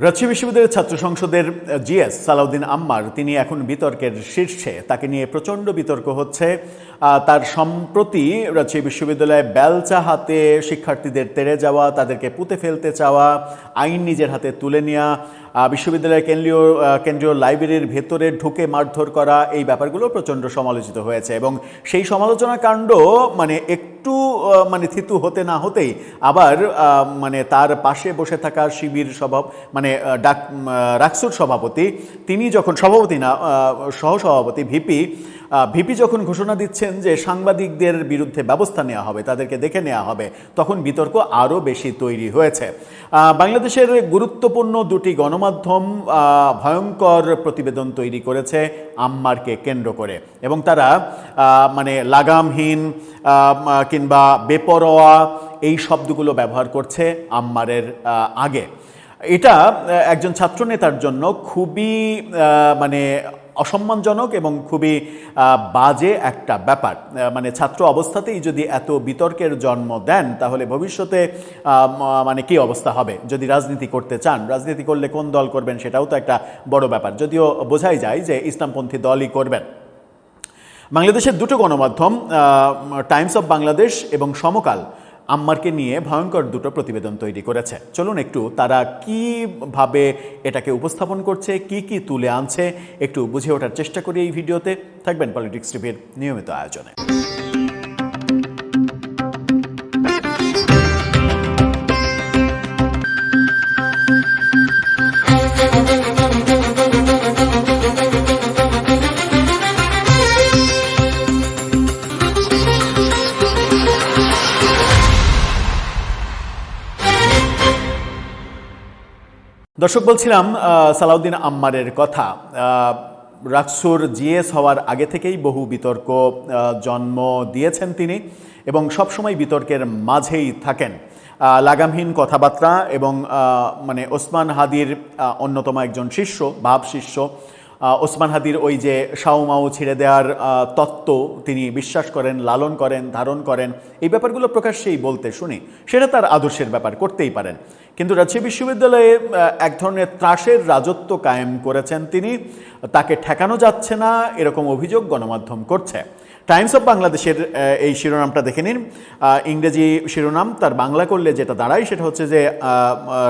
রাজশাহী বিশ্ববিদ্যালয়ের ছাত্র সংসদের জিএস সালাউদ্দিন আম্মার তিনি এখন বিতর্কের শীর্ষে। তাকে নিয়ে প্রচণ্ড বিতর্ক হচ্ছে। তার সম্প্রতি রাজশাহী বিশ্ববিদ্যালয়ে বেলচা হাতে শিক্ষার্থীদের তেড়ে যাওয়া, তাদেরকে পুঁতে ফেলতে চাওয়া, আইন নিজের হাতে তুলে নেওয়া, বিশ্ববিদ্যালয়ের কেন্দ্রীয় লাইব্রেরির ভেতরে ঢুকে মারধর করা, এই ব্যাপারগুলো প্রচণ্ড সমালোচিত হয়েছে। এবং সেই সমালোচনা কাণ্ড একটু থিতু হতে না হতেই আবার তার পাশে বসে থাকা শিবির রাকসুর সভাপতি, তিনি যখন সহসভাপতি ভিপি যখন ঘোষণা দিচ্ছেন যে সাংবাদিকদের বিরুদ্ধে ব্যবস্থা নেওয়া হবে, তাদেরকে দেখে নেওয়া হবে, তখন বিতর্ক আরও বেশি তৈরি হয়েছে। বাংলাদেশের গুরুত্বপূর্ণ দুটি গণমাধ্যম ভয়ঙ্কর প্রতিবেদন তৈরি করেছে আম্মারকে কেন্দ্র করে, এবং তারা লাগামহীন কিংবা বেপরোয়া এই শব্দগুলো ব্যবহার করছে আম্মারের আগে। এটা একজন ছাত্রনেতার জন্য খুবই অসম্মানজনক এবং খুবই বাজে একটা ব্যাপার। ছাত্র অবস্থাতেই যদি এত বিতর্কের জন্ম দেন, তাহলে ভবিষ্যতে কি অবস্থা হবে। যদি রাজনীতি করতে চান, রাজনীতি করলে কোন দল করবেন সেটাও তো একটা বড় ব্যাপার, যদিও বোঝাই যায় যে ইসলামপন্থী দলই করবেন। বাংলাদেশের দুটো গণমাধ্যম টাইমস অফ বাংলাদেশ এবং সমকাল আম্মারকে নিয়ে ভয়ঙ্কর দুটো প্রতিবেদন তৈরি করেছে। চলুন একটু তারা কিভাবে এটাকে উপস্থাপন করছে, কি তুলে আনছে, একটু বুঝে ওঠার চেষ্টা করি এই ভিডিওতে। থাকবেন পলিটিক্স টিভির নিয়মিত আয়োজনে। দর্শক, বলছিলাম সালাউদ্দিন আম্মারের কথা। রাকসুর জিএস হওয়ার আগে থেকেই বহু বিতর্ক জন্ম দিয়েছেন তিনি, এবং সবসময় বিতর্কের মাঝেই থাকেন। লাগামহীন কথাবার্তা এবং ওসমান হাদির অন্যতম একজন শিষ্য, ভাবশিষ্য ওসমান হাদির ওই যে শাউমাউ ছিঁড়ে দেওয়ার তত্ত্ব তিনি বিশ্বাস করেন, লালন করেন, ধারণ করেন, এই ব্যাপারগুলো প্রকাশ্যেই বলতে শুনি। সেটা তার আদর্শের ব্যাপার, করতেই পারেন। কিন্তু রাজশাহী বিশ্ববিদ্যালয়ে এক ধরনের ত্রাসের রাজত্ব কায়েম করেছেন তিনি, তাকে ঠেকানো যাচ্ছে না এরকম অভিযোগ গণমাধ্যম করছে। টাইমস অফ বাংলাদেশের এই শিরোনামটা দেখে নিন। ইংরেজি শিরোনাম, তার বাংলা করলে যেটা দাঁড়ায় সেটা হচ্ছে যে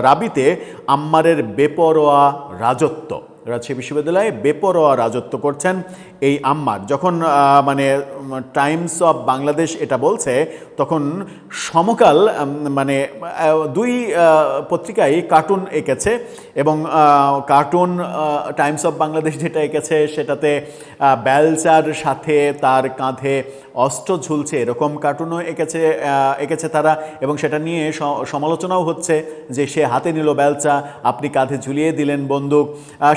রাবিতে আম্মারের বেপরোয়া রাজত্ব। রাজশাহী বিশ্ববিদ্যালয়ে বেপরোয়া রাজত্ব করছেন এই আম্মার। যখন টাইমস অফ বাংলাদেশ এটা বলছে, তখন সমকাল দুই পত্রিকায় কার্টুন এঁকেছে, এবং কার্টুন টাইমস অফ বাংলাদেশ যেটা এঁকেছে সেটাতে বেলচার সাথে তার কাঁধে অস্ত্র ঝুলছে এরকম কার্টুনও এঁকেছে তারা, এবং সেটা নিয়ে সমালোচনাও হচ্ছে যে সে হাতে নিল বেলচা, আপনি কাঁধে ঝুলিয়ে দিলেন বন্দুক।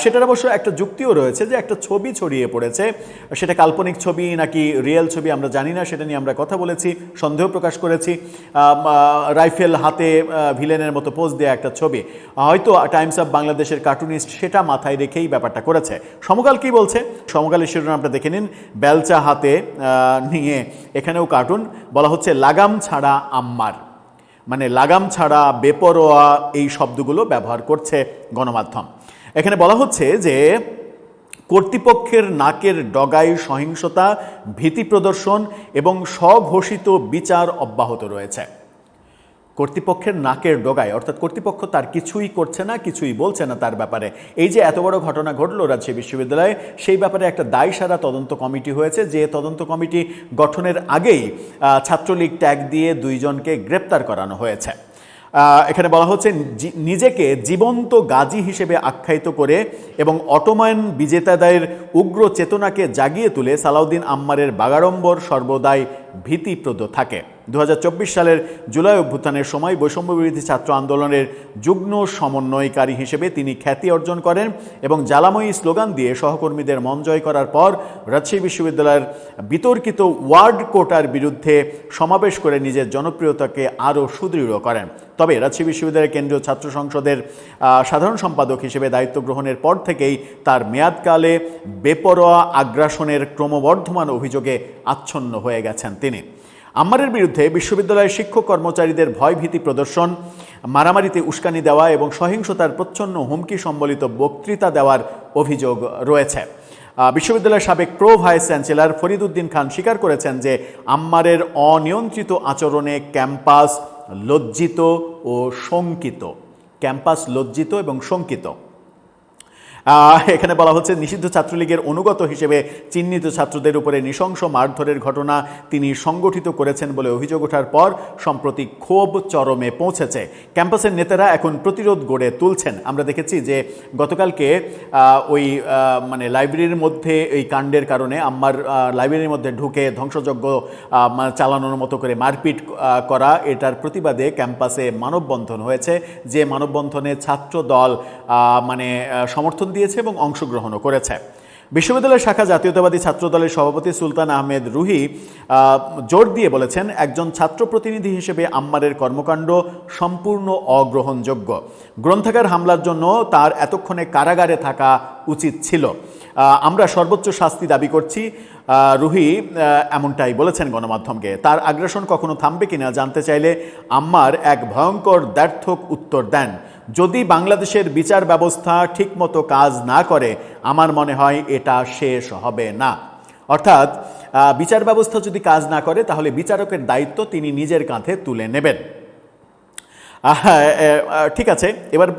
সেটার অবশ্য একটা যুক্তিও রয়েছে যে একটা ছবি ছড়িয়ে পড়েছে, সেটা কাল্পনিক ছবি নাকি রিয়েল ছবি আমরা জানি না, সেটা নিয়ে আমরা কথা বলেছি, সন্দেহ প্রকাশ করেছি। রাইফেল হাতে ভিলেনের মতো পোজ দেওয়া একটা ছবি, হয়তো টাইমস অফ বাংলাদেশের কার্টুনিস্ট সেটা মাথায় রেখেই ব্যাপারটা করেছে। সমকাল কি বলছে? সমকালের শিরোনামটা দেখে নিন, বেলচা হাতে নিয়ে এখানেও কার্টুন, বলা হচ্ছে লাগাম ছাড়া আম্মার। লাগাম ছাড়া, বেপরোয়া এই শব্দগুলো ব্যবহার করছে গণমাধ্যম। এখানে বলা হচ্ছে যে কর্তৃপক্ষের নাকের ডগায় সহিংসতা, ভীতি প্রদর্শন এবং স্বঘোষিত বিচার অব্যাহত রয়েছে। কর্তৃপক্ষের নাকের ডগায়, অর্থাৎ কর্তৃপক্ষ তার কিছুই করছে না, কিছুই বলছে না তার ব্যাপারে। এই যে এত বড় ঘটনা ঘটল রাজশাহী বিশ্ববিদ্যালয়ে, সেই ব্যাপারে একটা দায়সারা তদন্ত কমিটি হয়েছে, যে তদন্ত কমিটি গঠনের আগেই ছাত্রলীগ ট্যাগ দিয়ে দুইজনকে গ্রেপ্তার করানো হয়েছে। এখানে বলা হচ্ছে নিজেকে জীবন্ত গাজী হিসেবে আখ্যায়িত করে এবং অটোমান বিজেতাদের উগ্র চেতনাকে জাগিয়ে তুলে সালাউদ্দিন আম্মারের বাগাড়ম্বর সর্বদাই ভীতিপ্রদ থাকে। 2024 সালের জুলাই অভ্যুত্থানের সময় বৈষম্যবিরোধী ছাত্র আন্দোলনের যুগ্ম সমন্বয়কারী হিসেবে তিনি খ্যাতি অর্জন করেন, এবং জ্বালাময়ী স্লোগান দিয়ে সহকর্মীদের মন জয় করার পর রাজশাহী বিশ্ববিদ্যালয়ের বিতর্কিত ওয়ার্ড কোটার বিরুদ্ধে সমাবেশ করে নিজের জনপ্রিয়তাকে আরও সুদৃঢ় করেন। তবে রাজশাহী বিশ্ববিদ্যালয়ের কেন্দ্রীয় ছাত্র সংসদের সাধারণ সম্পাদক হিসেবে দায়িত্ব গ্রহণের পর থেকেই তার মেয়াদকালে বেপরোয়া আগ্রাসনের ক্রমবর্ধমান অভিযোগে আচ্ছন্ন হয়ে গেছেন তিনি। আম্মারের বিরুদ্ধে বিশ্ববিদ্যালয়ের শিক্ষক কর্মচারীদের ভয়ভীতি প্রদর্শন, মারামারিতে উস্কানি দেওয়া এবং সহিংসতার প্রচ্ছন্ন হুমকি সম্বলিত বক্তৃতা দেওয়ার অভিযোগ রয়েছে। বিশ্ববিদ্যালয়ের সাবেক pro vice chancellor Farid Uddin Khan স্বীকার করেছেন যে আম্মারের অনিয়ন্ত্রিত আচরণে ক্যাম্পাস লজ্জিত ও শঙ্কিত। ক্যাম্পাস লজ্জিত এবং শঙ্কিত। এখানে বলা হচ্ছে নিষিদ্ধ ছাত্রলীগের অনুগত হিসেবে চিহ্নিত ছাত্রদের উপরে নৃশংস মারধরের ঘটনা তিনি সংগঠিত করেছেন বলে অভিযোগ ওঠার পর সম্প্রতি ক্ষোভ চরমে পৌঁছেছে। ক্যাম্পাসের নেতারা এখন প্রতিরোধ গড়ে তুলছেন। আমরা দেখেছি যে গতকালকে ওই মানে লাইব্রেরির মধ্যে এই কাণ্ডের কারণে আম্মার লাইব্রেরির মধ্যে ঢুকে ধ্বংসযজ্ঞ চালানোর মতো করে মারপিট করা, এটার প্রতিবাদে ক্যাম্পাসে মানববন্ধন হয়েছে, যে মানববন্ধনে ছাত্র দল মানে সমর্থন দিয়েছে এবং অংশগ্রহণও করেছে। বিশ্ববিদ্যালয় শাখা জাতীয়তাবাদী ছাত্র দলের সভাপতি সুলতান আহমেদ রুহি জোর দিয়ে বলেছেন, একজন ছাত্র প্রতিনিধি হিসেবে আম্মারের কর্মকাণ্ড সম্পূর্ণ অগ্রহণযোগ্য। গ্রন্থাগার হামলার জন্য তার এতক্ষণে কারাগারে থাকা উচিত ছিল। আমরা সর্বোচ্চ শাস্তি দাবি করছি। রুহি এমনটাই বলেছেন গণমাধ্যমকে। তার আগ্রাসন কখনো থামবে কিনা জানতে চাইলে আম্মার এক ভয়ঙ্কর দ্ব্যর্থক উত্তর দেন, যদি বাংলাদেশের বিচার ব্যবস্থা ঠিকমতো কাজ না করে আমার মনে হয় এটা শেষ হবে না। অর্থাৎ বিচার ব্যবস্থা যদি কাজ না করে তাহলে বিচারকের দায়িত্ব তিনি নিজের কাঁধে তুলে নেবেন। ঠিক আছে, এবার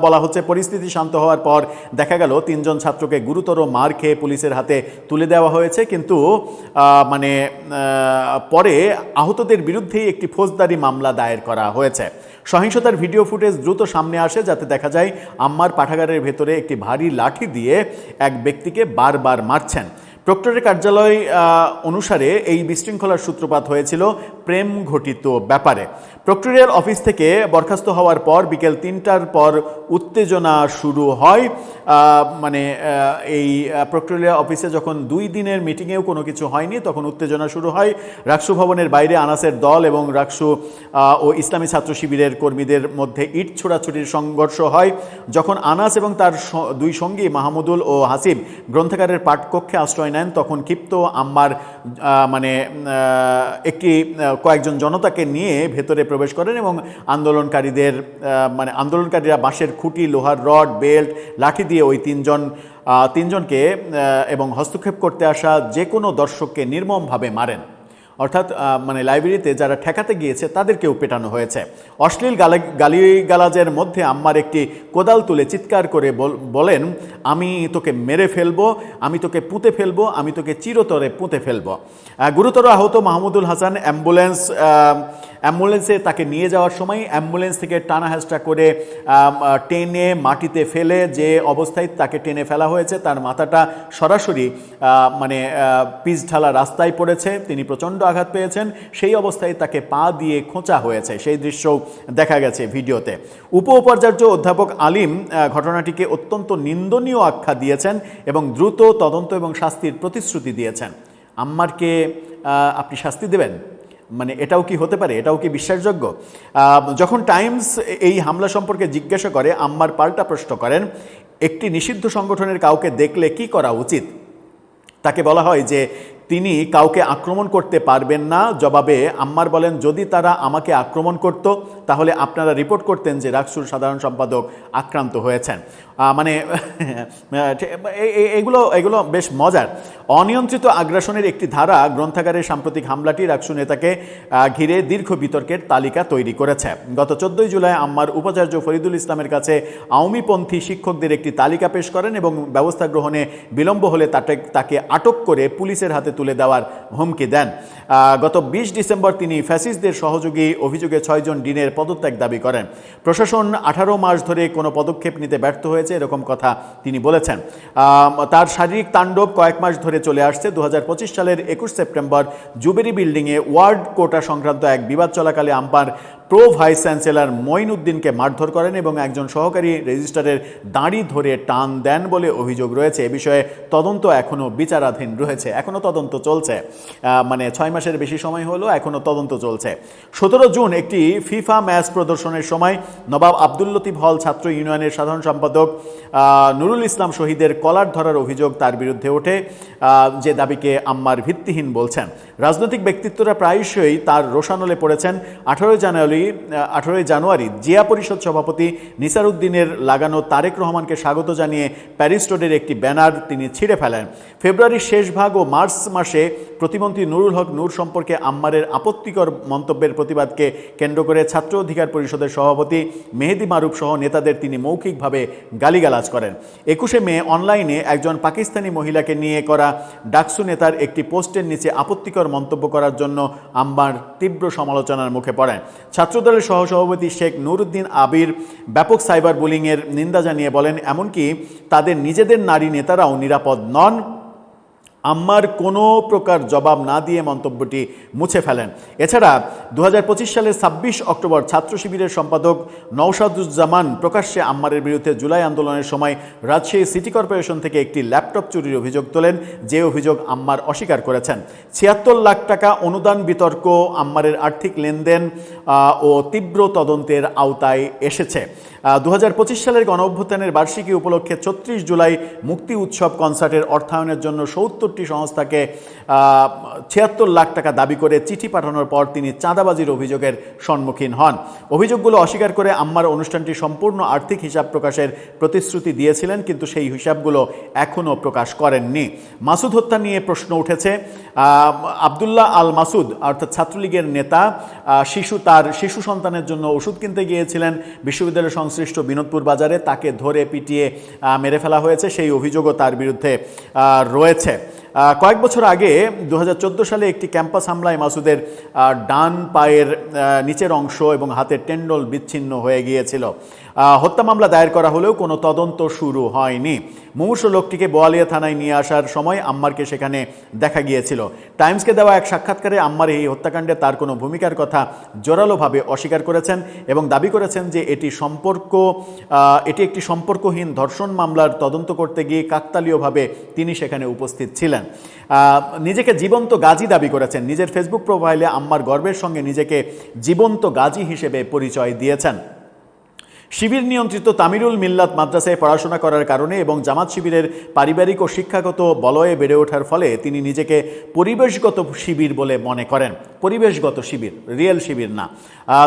বলা হচ্ছে পরিস্থিতি শান্ত হওয়ার পর দেখা গেল 3 জন ছাত্রকে গুরুতর মার খেয়ে পুলিশের হাতে তুলে দেওয়া হয়েছে, কিন্তু মানে পরে আহতদের বিরুদ্ধেই একটি ফৌজদারি মামলা দায়ের করা হয়েছে। সহিংসতার ভিডিও ফুটেজ দ্রুত সামনে আসে, যাতে দেখা যায় আম্মার পাঠাগারের ভেতরে একটি ভারী লাঠি দিয়ে এক ব্যক্তিকে বারবার মারছেন। প্রক্টরের কার্যালয় অনুসারে এই বিশৃঙ্খলার সূত্রপাত হয়েছিল প্রেম ঘটিত ব্যাপারে। প্রক্টরিয়াল অফিস থেকে বরখাস্ত হওয়ার পর বিকেল 3টার পর উত্তেজনা শুরু হয়। মানে এই প্রক্টরিয়াল অফিসে যখন 2 দিনের মিটিংয়েও কোনো কিছু হয়নি, তখন উত্তেজনা শুরু হয়। রাকসু ভবনের বাইরে আনাসের দল এবং রাকসু ও ইসলামী ছাত্র শিবিরের কর্মীদের মধ্যে ইট ছোড়াছুড়ির সংঘর্ষ হয়। যখন আনাস এবং তার 2 সঙ্গী মাহমুদুল ও হাসিব গ্রন্থাগারের পাঠকক্ষে আশ্রয় নেন, তখন ক্ষিপ্ত আম্মার মানে কয়েকজন জনতাকে নিয়ে ভেতরে প্রবেশ করেন এবং আন্দোলনকারীরা বাঁশের খুঁটি, লোহার রড, বেল্ট, লাঠি দিয়ে ওই তিনজনকে এবং হস্তক্ষেপ করতে আসা যে কোনো দর্শককে নির্মমভাবে মারেন। অর্থাৎ মানে লাইব্রেরিতে যারা ঠেকাতে গিয়েছে তাদেরকেও পেটানো হয়েছে। অশ্লীল গালিগালাজের মধ্যে আম্মার একটি কোদাল তুলে চিৎকার করে বলেন, আমি তোকে মেরে ফেলবো, আমি তোকে পুঁতে ফেলবো, আমি তোকে চিরতরে পুঁতে ফেলবো। গুরুতর আহত মাহমুদুল হাসান অ্যাম্বুলেন্সে তাকে নিয়ে যাওয়ার সময় অ্যাম্বুলেন্স থেকে টানা হেঁচড়া করে টেনে মাটিতে ফেলে যে অবস্থায় তাকে টেনে ফেলা হয়েছে, তার মাথাটা সরাসরি মানে পিচ ঢালা রাস্তায় পড়েছে। তিনি প্রচণ্ড আঘাত পেয়েছেন। সেই অবস্থায় তাকে পা দিয়ে খোঁচা হয়েছে, সেই দৃশ্যও দেখা গেছে ভিডিওতে। উপাচার্য অধ্যাপক আলিম ঘটনাটিকে অত্যন্ত নিন্দনীয় আখ্যা দিয়েছেন এবং দ্রুত তদন্ত এবং শাস্তির প্রতিশ্রুতি দিয়েছেন। আম্মারকে আপনি শাস্তি দেবেন? মানে এটাও কি হতে পারে? এটাও কি বিশ্বাসযোগ্য? যখন টাইমস এই হামলা সম্পর্কে জিজ্ঞাসা করে, আম্মার পাল্টা প্রশ্ন করেন, একটি নিষিদ্ধ সংগঠনের কাউকে দেখলে কি করা উচিত? তাকে বলা হয় যে তিনি কাউকে আক্রমণ করতে পারবেন না। জবাবে আম্মার বলেন, যদি তারা আমাকে আক্রমণ করত তাহলে আপনারা রিপোর্ট করতেন যে রাকসুর সাধারণ সম্পাদক আক্রান্ত হয়েছেন। মানে এগুলো বেশ মজার। অনিয়ন্ত্রিত আগ্রাসনের একটি ধারা গ্রন্থাগারের সাম্প্রতিক হামলাটি রাকসু নেতাকে ঘিরে দীর্ঘ বিতর্কের তালিকা তৈরি করেছে। গত 14 জুলাই আম্মার উপাচার্য ফরিদুল ইসলামের কাছে আওয়ামীপন্থী শিক্ষকদের একটি তালিকা পেশ করেন এবং ব্যবস্থা গ্রহণে বিলম্ব হলে তাকে আটক করে পুলিশের হাতে তুলে দেওয়ার হুমকি দেন। গত 20 ডিসেম্বর তিনি ফ্যাসিস্টদের সহযোগী অভিযোগে 6 জন ডিনের পদত্যাগ দাবি করেন। প্রশাসন 18 মাস ধরে কোনো পদক্ষেপ নিতে ব্যর্থ হয়েছে, এরকম কথা তিনি বলেছেন। তার শারীরিক তাণ্ডব কয়েক মাস ধরে চলে আসছে। 2025 সালের 21 সেপ্টেম্বর জুবেরি বিল্ডিংয়ে ওয়ার্ড কোটা সংক্রান্ত এক বিবাদ চলাকালে আম্মার প্রো ভাইস চ্যান্সেলর মঈন উদ্দিনকে মারধর করেন এবং একজন সহকারী রেজিস্ট্রারের দাঁড়ি ধরে টান দেন বলে অভিযোগ রয়েছে। এ বিষয়ে তদন্ত এখনও বিচারাধীন রয়েছে, এখনও তদন্ত চলছে। মানে 6 মাসের বেশি সময় হলো, এখনও তদন্ত চলছে। 17 জুন একটি ফিফা ম্যাচ প্রদর্শনের সময় নবাব আব্দুল লতিফ হল ছাত্র ইউনিয়নের সাধারণ সম্পাদক নুরুল ইসলাম শহীদের কলার ধরার অভিযোগ তার বিরুদ্ধে ওঠে, যে দাবিকে আম্মার ভিত্তিহীন বলছেন। রাজনৈতিক ব্যক্তিত্বরা প্রায়শই তার রোষানলে পড়েছেন। 18 জানুয়ারি জিয়া পরিষদ সভাপতি নিসার উদ্দিনের লাগানো তারেক রহমানকে স্বাগত জানিয়ে প্যারিস রোডের একটি ব্যানার তিনি ছিঁড়ে ফেলেন। ফেব্রুয়ারির শেষ ভাগ ও মার্চ মাসে প্রতিমন্ত্রী নুরুল হক নূর সম্পর্কে আম্মারের আপত্তিকর মন্তব্যের প্রতিবাদকে কেন্দ্র করে ছাত্র অধিকার পরিষদের সভাপতি মেহেদি মারুফ সহ নেতাদের তিনি মৌখিকভাবে গালিগালাজ করেন। 21 মে অনলাইনে একজন পাকিস্তানি মহিলাকে নিয়ে করা ডাকসু নেতার একটি পোস্টের নিচে আপত্তিকর মন্তব্য করার জন্য আম্মার তীব্র সমালোচনার মুখে পড়েন। ছাত্রদলের সহসভাপতি শেখ নুরউদ্দিন আবির ব্যাপক সাইবার বুলিংয়ের নিন্দা জানিয়ে বলেন, এমনকি তাদের নিজেদের নারী নেতারাও নিরাপদ নন। আম্মার কোনো প্রকার জবাব না দিয়ে মন্তব্যটি মুছে ফেলেন। এছাড়া 2025 সালের 26 অক্টোবর ছাত্র শিবিরের সম্পাদক নওশাদুজ্জামান প্রকাশ্যে আম্মারের বিরুদ্ধে জুলাই আন্দোলনের সময় রাজশাহী সিটি কর্পোরেশন থেকে একটি ল্যাপটপ চুরির অভিযোগ তোলেন, যে অভিযোগ আম্মার অস্বীকার করেছেন। 76 লাখ টাকা অনুদান বিতর্ক আম্মারের আর্থিক লেনদেন ও তীব্র তদন্তের আওতায় এসেছে। 2025 সালের গণঅভ্যুত্থানের বার্ষিকী উপলক্ষে 34 জুলাই মুক্তি উৎসব কনসার্টের অর্থায়নের জন্য 70টি সংস্থাকে 76 লাখ টাকা দাবি করে চিঠি পাঠানোর পর তিনি চাঁদাবাজির অভিযোগের সম্মুখীন হন। অভিযোগগুলো অস্বীকার করে আম্মার অনুষ্ঠানটি সম্পূর্ণ আর্থিক হিসাব প্রকাশের প্রতিশ্রুতি দিয়েছিলেন, কিন্তু সেই হিসাবগুলো এখনও প্রকাশ করেননি। মাসুদ হত্যা নিয়ে প্রশ্ন উঠেছে। আবদুল্লাহ আল মাসুদ অর্থাৎ ছাত্রলীগের নেতা তার শিশু সন্তানের জন্য ওষুধ কিনতে গিয়েছিলেন বিশ্ববিদ্যালয়ের সংশ্লিষ্ট বিনোদপুর বাজারে, তাকে ধরে পিটিয়ে মেরে ফেলা হয়েছে, সেই অভিযোগও তার বিরুদ্ধে রয়েছে। কয়েক বছর আগে 2014 সালে একটি ক্যাম্পাস হামলায় মাসুদের ডান পায়ের নিচের অংশ এবং হাতের টেন্ডল বিচ্ছিন্ন হয়ে গিয়েছিল। হত্যা মামলা দায়ের করা হলেও কোনো তদন্ত শুরু হয়নি। মুমূর্ষ লোকটিকে বোয়ালিয়া থানায় নিয়ে আসার সময় আম্মারকে সেখানে দেখা গিয়েছিল। টাইমসকে দেওয়া এক সাক্ষাৎকারে আম্মার এই হত্যাকাণ্ডে তার কোনো ভূমিকার কথা জোরালোভাবে অস্বীকার করেছেন এবং দাবি করেছেন যে এটি একটি সম্পর্কহীন ধর্ষণ মামলার তদন্ত করতে গিয়ে কাকতালীয়ভাবে তিনি সেখানে উপস্থিত ছিলেন। নিজেকে জীবন্ত গাজী দাবি করেছেন। নিজের ফেসবুক প্রোফাইলে আম্মার গর্বের সঙ্গে নিজেকে জীবন্ত গাজী হিসেবে পরিচয় দিয়েছেন। শিবির নিয়ন্ত্রিত তামিরুল মিল্লাত মাদ্রাসায় পড়াশোনা করার কারণে এবং জামাত শিবিরের পারিবারিক ও শিক্ষাগত বলয়ে বেড়ে ওঠার ফলে তিনি নিজেকে পরিবেশগত শিবির বলে মনে করেন। পরিবেশগত শিবির, রিয়েল শিবির না।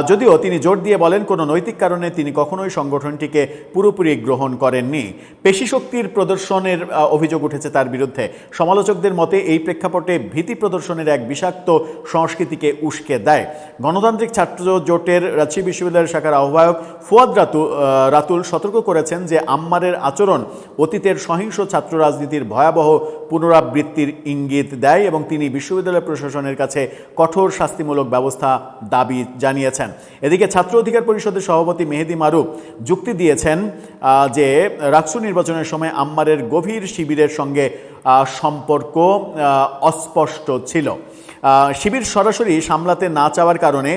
যদিও তিনি জোর দিয়ে বলেন কোনো নৈতিক কারণে তিনি কখনোই সংগঠনটিকে পুরোপুরি গ্রহণ করেননি। পেশিশক্তির প্রদর্শনের অভিযোগ উঠেছে তার বিরুদ্ধে। সমালোচকদের মতে এই প্রেক্ষাপটে ভীতি প্রদর্শনের এক বিষাক্ত সংস্কৃতিকে উস্কে দেয়। গণতান্ত্রিক ছাত্র জোটের রাজশাহী বিশ্ববিদ্যালয়ের শাখার আহ্বায়ক ফুয়াদ রাতুল সতর্ক করেছেন যে আম্মারের আচরণ অতীতের সহিংস ছাত্র রাজনীতির ভয়াবহ পুনরাবৃত্তির ইঙ্গিত দেয় এবং তিনি বিশ্ববিদ্যালয় প্রশাসনের কাছে কঠোর শাস্তিমূলক ব্যবস্থা দাবি জানিয়েছেন। এদিকে ছাত্র অধিকার পরিষদের সভাপতি মেহেদি মারুফ যুক্তি দিয়েছেন যে রাকসু নির্বাচনের সময় আম্মারের গভীর শিবিরের সঙ্গে সম্পর্ক অস্পষ্ট ছিল। শিবির সরাসরি সামলাতে না চাওয়ার কারণে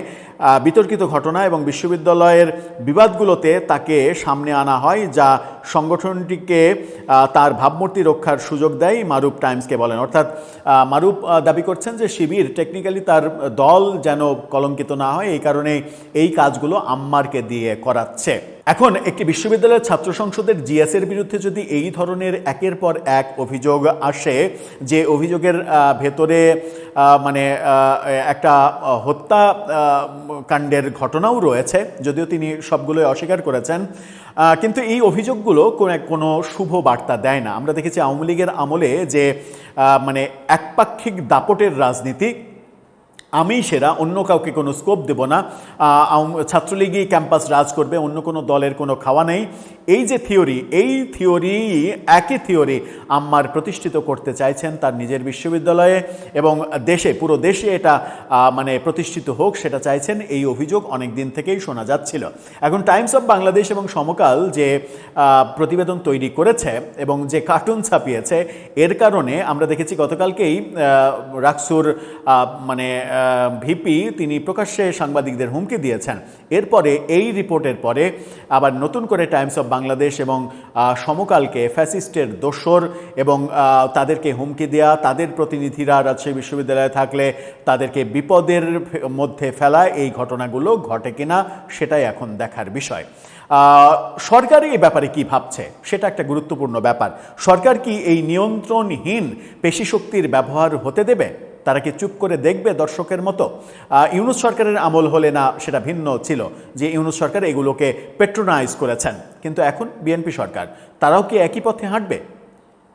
বিতর্কিত ঘটনা এবং বিশ্ববিদ্যালয়ের বিবাদগুলোতে তাকে সামনে আনা হয়, যা সংগঠনটিকে তার ভাবমূর্তি রক্ষার সুযোগ দেয়, মারুফ টাইমসকে বলেন। অর্থাৎ মারুফ দাবি করছেন যে শিবির টেকনিক্যালি তার দল যেন কলঙ্কিত না হয়, এই কারণে এই কাজগুলো আম্মারকে দিয়ে করাচ্ছে। এখন একটি বিশ্ববিদ্যালয়ের ছাত্র সংসদের জিএসের বিরুদ্ধে যদি এই ধরনের একের পর এক অভিযোগ আসে, যে অভিযোগের ভেতরে মানে একটা হত্যা কাণ্ডের ঘটনাও রয়েছে, যদিও তিনি সবগুলোই অস্বীকার করেছেন, কিন্তু এই অভিযোগগুলো কোনো শুভ বার্তা দেয় না। আমরা দেখেছি আওয়ামী লীগের আমলে যে মানে একপাক্ষিক দাপটের রাজনীতি, আমি সেরা, অন্য কাউকে কোনো স্কোপ দেব না, ছাত্রলীগই ক্যাম্পাস রাজ করবে, অন্য কোনো দলের কোনো খাওয়া নেই, এই যে থিওরি, এই একই থিওরি আম্মার প্রতিষ্ঠিত করতে চাইছেন তার নিজের বিশ্ববিদ্যালয়ে এবং দেশে, পুরো দেশে এটা মানে প্রতিষ্ঠিত হোক সেটা চাইছেন। এই অভিযোগ অনেক দিন থেকেই শোনা যাচ্ছিল। এখন টাইমস অফ বাংলাদেশ এবং সমকাল যে প্রতিবেদন তৈরি করেছে এবং যে কার্টুন ছাপিয়েছে, এর কারণে আমরা দেখেছি গতকালকেই রাকসুর মানে ভিপি তিনি প্রকাশ্যে সাংবাদিকদের হুমকি দিয়েছেন। এরপরে এই রিপোর্টের পরে আবার নতুন করে টাইমস অফ বাংলাদেশ এবং সমকালকে ফ্যাসিস্টের দোসর এবং তাদেরকে হুমকি দেয়া, তাদের প্রতিনিধিরা রাজশাহী বিশ্ববিদ্যালয়ে থাকলে তাদেরকে বিপদের মধ্যে ফেলা, এই ঘটনাগুলো ঘটে কিনা সেটাই এখন দেখার বিষয়। সরকার এই ব্যাপারে কি ভাবছে সেটা একটা গুরুত্বপূর্ণ ব্যাপার। সরকার কি এই নিয়ন্ত্রণহীন পেশিশক্তির ব্যবহার হতে দেবে? তারা কি চুপ করে দেখবে দর্শকের মতো? ইউনূস সরকারের আমল হলে না সেটা ভিন্ন ছিল, যে ইউনূস সরকার এগুলোকে পেট্রোনাইজ করেছেন, কিন্তু এখন বিএনপি সরকার, তারাও কি একই পথে হাঁটবে?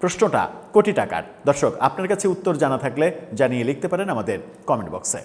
প্রশ্নটা কোটি টাকার। দর্শক, আপনার কাছে উত্তর জানা থাকলে জানিয়ে লিখতে পারেন আমাদের কমেন্ট বক্সে।